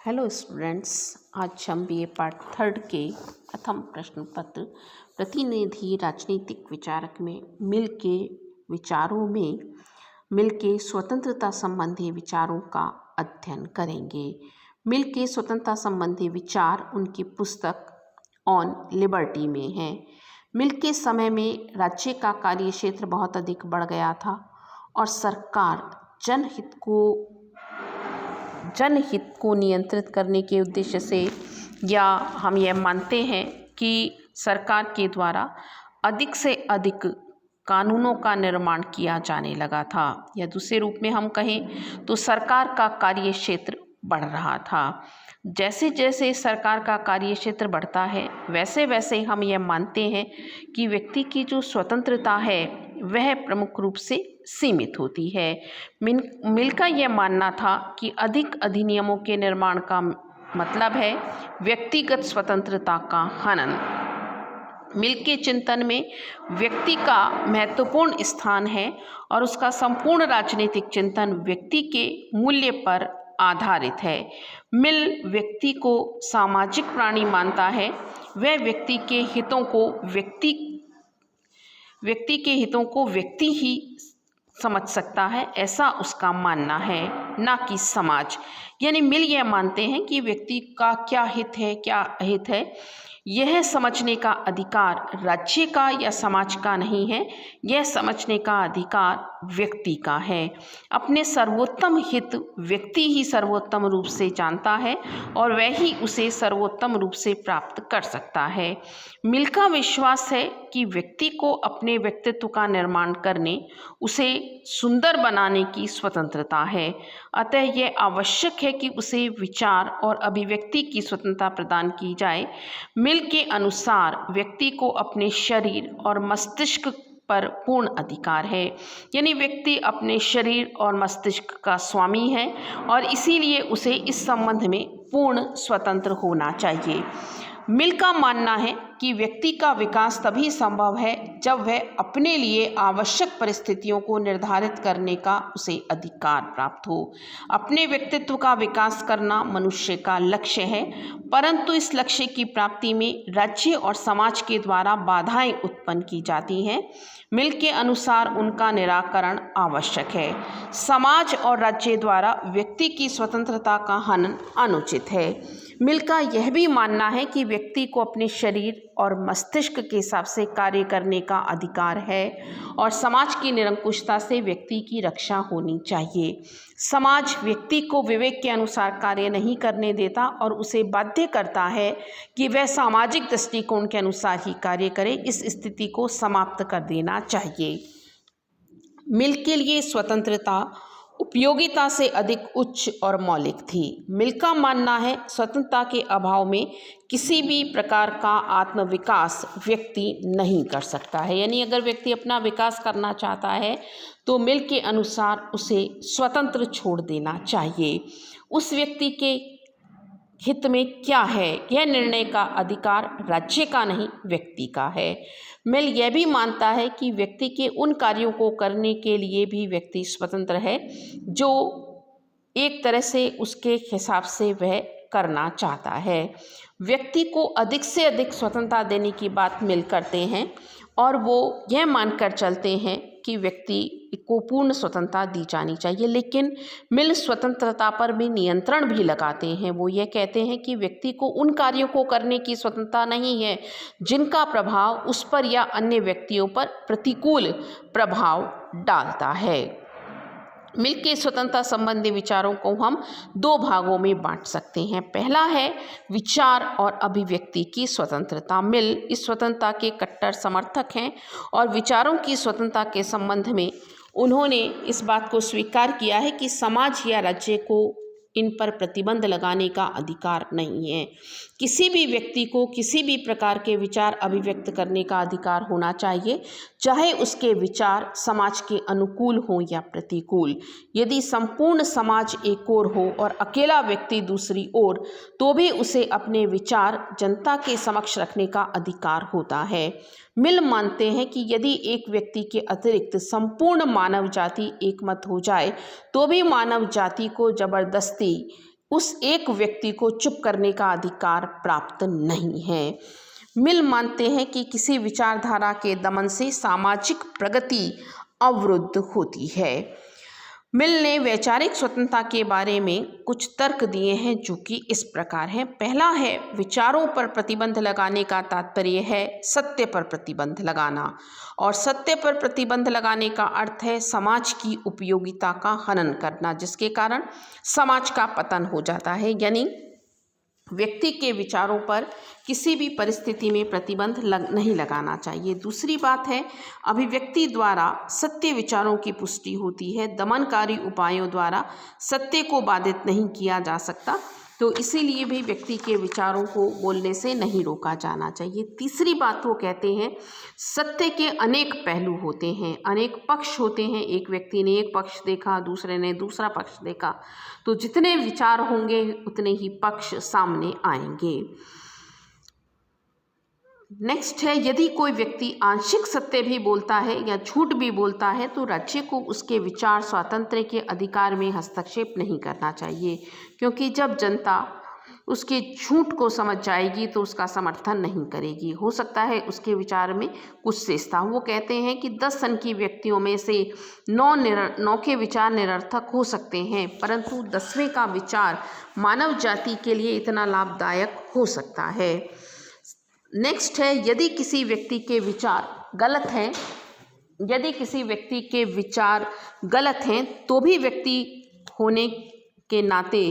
Hello students, आज हम BA part third के प्रथम प्रश्न पत्र प्रतिनिधि राजनीतिक विचारक में मिल के विचारों में मिल के स्वतंत्रता संबंधी विचारों का अध्ययन करेंगे। मिल के स्वतंत्रता संबंधी विचार उनकी पुस्तक ऑन लिबर्टी में है। मिल के समय में राज्य का कार्य क्षेत्र बहुत अधिक बढ़ गया था और सरकार जनहित को नियंत्रित करने के उद्देश्य से, या हम यह मानते हैं कि सरकार के द्वारा अधिक से अधिक कानूनों का निर्माण किया जाने लगा था, या दूसरे रूप में हम कहें तो सरकार का कार्य क्षेत्र बढ़ रहा था। जैसे जैसे सरकार का कार्य क्षेत्र बढ़ता है वैसे वैसे हम यह मानते हैं कि व्यक्ति की जो स्वतंत्रता है वह प्रमुख रूप से सीमित होती है। मिल का यह मानना था कि अधिक अधिनियमों के निर्माण का मतलब है व्यक्तिगत स्वतंत्रता का हनन। मिल के चिंतन में व्यक्ति का महत्वपूर्ण स्थान है और उसका संपूर्ण राजनीतिक चिंतन व्यक्ति के मूल्य पर आधारित है। मिल व्यक्ति को सामाजिक प्राणी मानता है। वह व्यक्ति के हितों को व्यक्ति ही समझ सकता है, ऐसा उसका मानना है, ना कि समाज। यानी मिल यह मानते हैं कि व्यक्ति का क्या हित है, क्या अहित है, यह समझने का अधिकार राज्य का या समाज का नहीं है। यह समझने का अधिकार व्यक्ति का है। अपने सर्वोत्तम हित व्यक्ति ही सर्वोत्तम रूप से जानता है और वह ही उसे सर्वोत्तम रूप से प्राप्त कर सकता है। मिल का विश्वास है कि व्यक्ति को अपने व्यक्तित्व का निर्माण करने, उसे सुंदर बनाने की स्वतंत्रता है। अतः यह आवश्यक है कि उसे विचार और अभिव्यक्ति की स्वतंत्रता प्रदान की जाए। मिल के अनुसार व्यक्ति को अपने शरीर और मस्तिष्क पर पूर्ण अधिकार है। यानी व्यक्ति अपने शरीर और मस्तिष्क का स्वामी है और इसीलिए उसे इस संबंध में पूर्ण स्वतंत्र होना चाहिए। मिल का मानना है कि व्यक्ति का विकास तभी संभव है जब वह अपने लिए आवश्यक परिस्थितियों को निर्धारित करने का उसे अधिकार प्राप्त हो। अपने व्यक्तित्व का विकास करना मनुष्य का लक्ष्य है, परंतु इस लक्ष्य की प्राप्ति में राज्य और समाज के द्वारा बाधाएं उत्पन्न की जाती हैं। मिल के अनुसार उनका निराकरण आवश्यक है। समाज और राज्य द्वारा व्यक्ति की स्वतंत्रता का हनन अनुचित है। मिल का यह भी मानना है कि व्यक्ति को अपने शरीर और मस्तिष्क के हिसाब से कार्य करने का अधिकार है और समाज की निरंकुशता से व्यक्ति की रक्षा होनी चाहिए। समाज व्यक्ति को विवेक के अनुसार कार्य नहीं करने देता और उसे बाध्य करता है कि वह सामाजिक दृष्टिकोण के अनुसार ही कार्य करे। इस स्थिति को समाप्त कर देना चाहिए। मिल के लिए स्वतंत्रता उपयोगिता से अधिक उच्च और मौलिक थी। मिल का मानना है स्वतंत्रता के अभाव में किसी भी प्रकार का आत्मविकास व्यक्ति नहीं कर सकता है। यानी अगर व्यक्ति अपना विकास करना चाहता है तो मिल के अनुसार उसे स्वतंत्र छोड़ देना चाहिए। उस व्यक्ति के हित में क्या है, यह निर्णय का अधिकार राज्य का नहीं व्यक्ति का है। मिल यह भी मानता है कि व्यक्ति के उन कार्यों को करने के लिए भी व्यक्ति स्वतंत्र है जो एक तरह से उसके हिसाब से वह करना चाहता है। व्यक्ति को अधिक से अधिक स्वतंत्रता देने की बात मिल करते हैं और वो यह मानकर चलते हैं कि व्यक्ति को पूर्ण स्वतंत्रता दी जानी चाहिए। लेकिन मिल स्वतंत्रता पर भी नियंत्रण भी लगाते हैं। वो ये कहते हैं कि व्यक्ति को उन कार्यों को करने की स्वतंत्रता नहीं है जिनका प्रभाव उस पर या अन्य व्यक्तियों पर प्रतिकूल प्रभाव डालता है। मिल के स्वतंत्रता संबंधी विचारों को हम दो भागों में बांट सकते हैं। पहला है विचार और अभिव्यक्ति की स्वतंत्रता। मिल इस स्वतंत्रता के कट्टर समर्थक हैं और विचारों की स्वतंत्रता के संबंध में उन्होंने इस बात को स्वीकार किया है कि समाज या राज्य को इन पर प्रतिबंध लगाने का अधिकार नहीं है। किसी भी व्यक्ति को किसी भी प्रकार के विचार अभिव्यक्त करने का अधिकार होना चाहिए, चाहे उसके विचार समाज के अनुकूल हो या प्रतिकूल। यदि संपूर्ण समाज एक ओर हो और अकेला व्यक्ति दूसरी ओर, तो भी उसे अपने विचार जनता के समक्ष रखने का अधिकार होता है। मिल मानते हैं कि यदि एक व्यक्ति के अतिरिक्त संपूर्ण मानव जाति एकमत हो जाए तो भी मानव जाति को जबरदस्ती उस एक व्यक्ति को चुप करने का अधिकार प्राप्त नहीं है। मिल मानते हैं कि किसी विचारधारा के दमन से सामाजिक प्रगति अवरुद्ध होती है। मिल ने वैचारिक स्वतंत्रता के बारे में कुछ तर्क दिए हैं जो कि इस प्रकार हैं। पहला है, विचारों पर प्रतिबंध लगाने का तात्पर्य है सत्य पर प्रतिबंध लगाना, और सत्य पर प्रतिबंध लगाने का अर्थ है समाज की उपयोगिता का हनन करना, जिसके कारण समाज का पतन हो जाता है। यानी व्यक्ति के विचारों पर किसी भी परिस्थिति में प्रतिबंध नहीं लगाना चाहिए। दूसरी बात है, अभिव्यक्ति द्वारा सत्य विचारों की पुष्टि होती है, दमनकारी उपायों द्वारा सत्य को बाधित नहीं किया जा सकता, तो इसीलिए भी व्यक्ति के विचारों को बोलने से नहीं रोका जाना चाहिए। तीसरी बात वो कहते हैं, सत्य के अनेक पहलू होते हैं, अनेक पक्ष होते हैं। एक व्यक्ति ने एक पक्ष देखा, दूसरे ने दूसरा पक्ष देखा, तो जितने विचार होंगे उतने ही पक्ष सामने आएंगे। नेक्स्ट है, यदि कोई व्यक्ति आंशिक सत्य भी बोलता है या झूठ भी बोलता है तो राज्य को उसके विचार स्वातंत्र्य के अधिकार में हस्तक्षेप नहीं करना चाहिए, क्योंकि जब जनता उसके झूठ को समझ जाएगी तो उसका समर्थन नहीं करेगी। हो सकता है उसके विचार में कुछ शेषता। वो कहते हैं कि 10 सनकी व्यक्तियों में से 9 के विचार निरर्थक हो सकते हैं, परंतु 10वें का विचार मानव जाति के लिए इतना लाभदायक हो सकता है। नेक्स्ट है, यदि किसी व्यक्ति के विचार गलत हैं, यदि किसी व्यक्ति के विचार गलत हैं तो भी व्यक्ति होने के नाते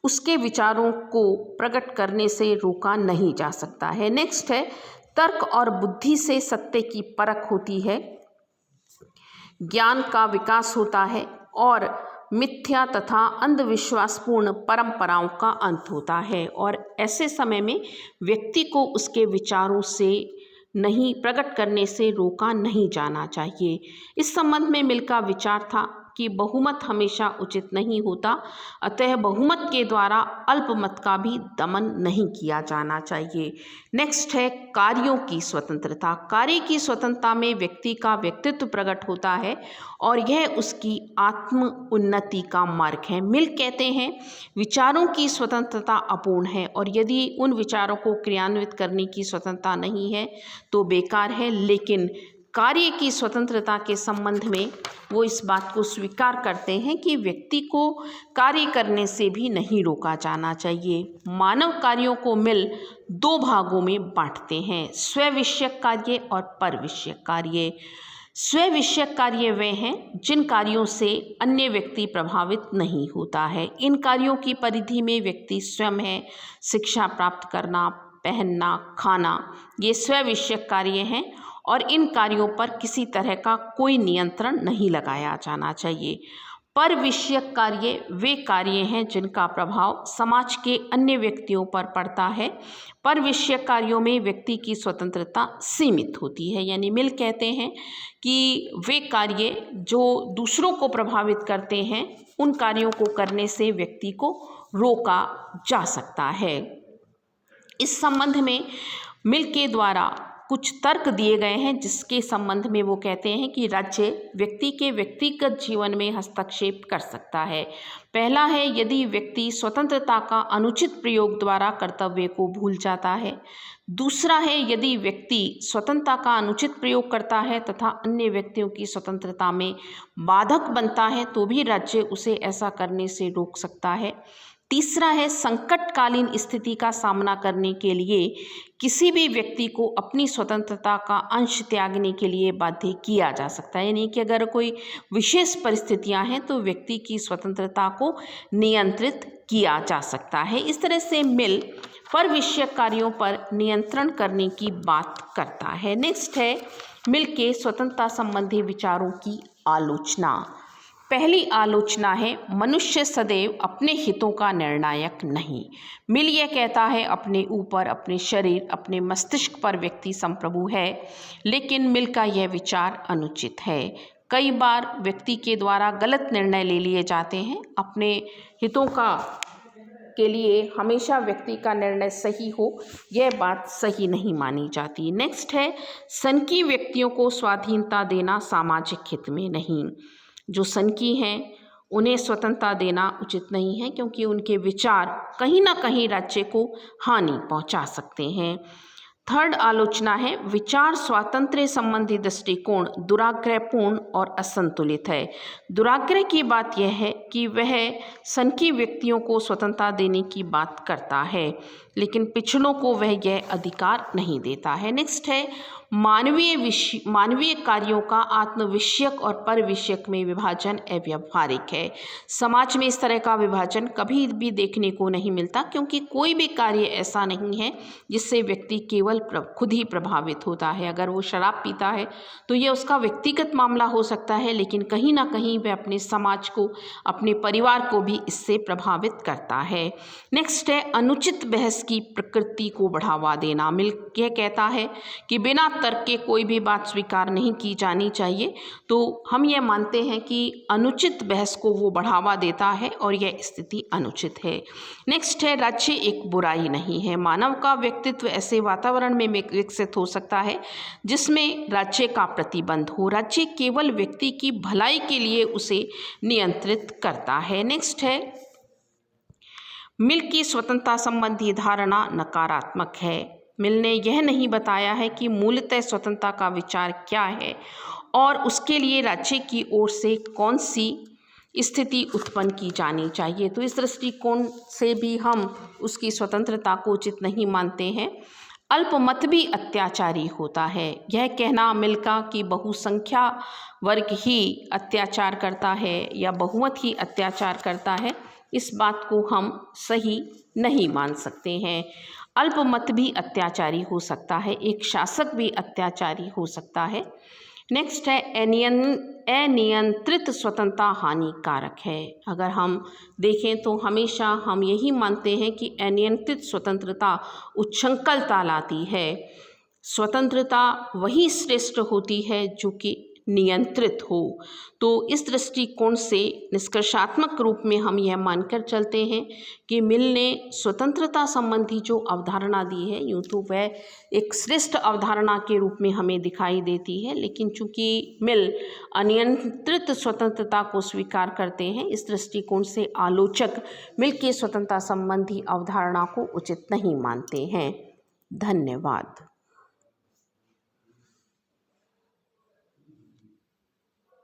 उसके विचारों को प्रकट करने से रोका नहीं जा सकता है। नेक्स्ट है, तर्क और बुद्धि से सत्य की परख होती है, ज्ञान का विकास होता है और मिथ्या तथा अंधविश्वासपूर्ण परंपराओं का अंत होता है। और ऐसे समय में व्यक्ति को उसके विचारों से नहीं प्रकट करने से रोका नहीं जाना चाहिए। इस संबंध में मिल का विचार था कि बहुमत हमेशा उचित नहीं होता, अतः बहुमत के द्वारा अल्पमत का भी दमन नहीं किया जाना चाहिए। नेक्स्ट है, कार्यों की स्वतंत्रता। कार्य की स्वतंत्रता में व्यक्ति का व्यक्तित्व प्रकट होता है और यह उसकी आत्म उन्नति का मार्ग है। मिल कहते हैं, विचारों की स्वतंत्रता अपूर्ण है और यदि उन विचारों को क्रियान्वित करने की स्वतंत्रता नहीं है तो बेकार है, लेकिन कार्य की स्वतंत्रता के संबंध में वो इस बात को स्वीकार करते हैं कि व्यक्ति को कार्य करने से भी नहीं रोका जाना चाहिए। मानव कार्यों को मिल 2 भागों में बांटते हैं, स्वविषयक कार्य और परविषयक कार्य। स्वविषयक कार्य वे हैं जिन कार्यों से अन्य व्यक्ति प्रभावित नहीं होता है। इन कार्यों की परिधि में व्यक्ति स्वयं है। शिक्षा प्राप्त करना, पहनना, खाना, ये स्वविषयक कार्य हैं और इन कार्यों पर किसी तरह का कोई नियंत्रण नहीं लगाया जाना चाहिए। परविषयक कार्य वे कार्य हैं जिनका प्रभाव समाज के अन्य व्यक्तियों पर पड़ता है। परविषयक कार्यों में व्यक्ति की स्वतंत्रता सीमित होती है। यानी मिल कहते हैं कि वे कार्य जो दूसरों को प्रभावित करते हैं उन कार्यों को करने से व्यक्ति को रोका जा सकता है। इस संबंध में मिल के द्वारा कुछ तर्क दिए गए हैं जिसके संबंध में वो कहते हैं कि राज्य व्यक्ति के व्यक्तिगत जीवन में हस्तक्षेप कर सकता है। पहला है, यदि व्यक्ति स्वतंत्रता का अनुचित प्रयोग द्वारा कर्तव्य को भूल जाता है। दूसरा है, यदि व्यक्ति स्वतंत्रता का अनुचित प्रयोग करता है तथा अन्य व्यक्तियों की स्वतंत्रता में बाधक बनता है तो भी राज्य उसे ऐसा करने से रोक सकता है। तीसरा है, संकटकालीन स्थिति का सामना करने के लिए किसी भी व्यक्ति को अपनी स्वतंत्रता का अंश त्यागने के लिए बाध्य किया जा सकता है। यानी कि अगर कोई विशेष परिस्थितियां हैं तो व्यक्ति की स्वतंत्रता को नियंत्रित किया जा सकता है। इस तरह से मिल परविषयक कार्यों पर नियंत्रण करने की बात करता है। नेक्स्ट है, मिल के स्वतंत्रता संबंधी विचारों की आलोचना। पहली आलोचना है, मनुष्य सदैव अपने हितों का निर्णायक नहीं। मिल यह कहता है, अपने ऊपर, अपने शरीर, अपने मस्तिष्क पर व्यक्ति संप्रभु है, लेकिन मिल का यह विचार अनुचित है। कई बार व्यक्ति के द्वारा गलत निर्णय ले लिए जाते हैं। अपने हितों के लिए हमेशा व्यक्ति का निर्णय सही हो, यह बात सही नहीं मानी जाती। नेक्स्ट है, सनकी व्यक्तियों को स्वाधीनता देना सामाजिक हित में नहीं। जो सनकी हैं उन्हें स्वतंत्रता देना उचित नहीं है, क्योंकि उनके विचार कहीं ना कहीं राज्य को हानि पहुंचा सकते हैं। थर्ड आलोचना है, विचार स्वातंत्र्य संबंधी दृष्टिकोण दुराग्रहपूर्ण और असंतुलित है। दुराग्रह की बात यह है कि वह सनकी व्यक्तियों को स्वतंत्रता देने की बात करता है, लेकिन पिछड़ों को वह यह अधिकार नहीं देता है। नेक्स्ट है, मानवीय कार्यों का आत्मविषयक और परविषयक में विभाजन अव्यावहारिक है। समाज में इस तरह का विभाजन कभी भी देखने को नहीं मिलता, क्योंकि कोई भी कार्य ऐसा नहीं है जिससे व्यक्ति केवल खुद ही प्रभावित होता है। अगर वो शराब पीता है तो ये उसका व्यक्तिगत मामला हो सकता है, लेकिन कहीं ना कहीं वह अपने समाज को, अपने परिवार को भी इससे प्रभावित करता है। नेक्स्ट है, अनुचित बहस की प्रकृति को बढ़ावा देना। मिल यह कहता है कि बिना तर्क के कोई भी बात स्वीकार नहीं की जानी चाहिए। तो हम ये मानते हैं कि अनुचित बहस को वो बढ़ावा देता है और यह स्थिति अनुचित है। नेक्स्ट है, राज्य एक बुराई नहीं है। मानव का व्यक्तित्व ऐसे वातावरण में विकसित हो सकता है जिसमें राज्य का प्रतिबंध हो। राज्य केवल व्यक्ति की भलाई के लिए उसे नियंत्रित करता है। नेक्स्ट है, मिल की स्वतंत्रता संबंधी धारणा नकारात्मक है। मिल ने यह नहीं बताया है कि मूलतः स्वतंत्रता का विचार क्या है और उसके लिए राज्य की ओर से कौन सी स्थिति उत्पन्न की जानी चाहिए। तो इस दृष्टिकोण से भी हम उसकी स्वतंत्रता को उचित नहीं मानते हैं। अल्पमत भी अत्याचारी होता है। यह कहना मिल का कि बहुसंख्या वर्ग ही अत्याचार करता है या बहुमत ही अत्याचार करता है, इस बात को हम सही नहीं मान सकते हैं। अल्पमत भी अत्याचारी हो सकता है, एक शासक भी अत्याचारी हो सकता है। नेक्स्ट है, अनियंत्रित स्वतंत्रता हानिकारक है। अगर हम देखें तो हमेशा हम यही मानते हैं कि अनियंत्रित स्वतंत्रता उच्छृंखलता लाती है। स्वतंत्रता वही श्रेष्ठ होती है जो कि नियंत्रित हो। तो इस दृष्टिकोण से निष्कर्षात्मक रूप में हम यह मानकर चलते हैं कि मिल ने स्वतंत्रता संबंधी जो अवधारणा दी है, यूँ तो वह एक श्रेष्ठ अवधारणा के रूप में हमें दिखाई देती है, लेकिन चूंकि मिल अनियंत्रित स्वतंत्रता को स्वीकार करते हैं, इस दृष्टिकोण से आलोचक मिल की स्वतंत्रता संबंधी अवधारणा को उचित नहीं मानते हैं। धन्यवाद।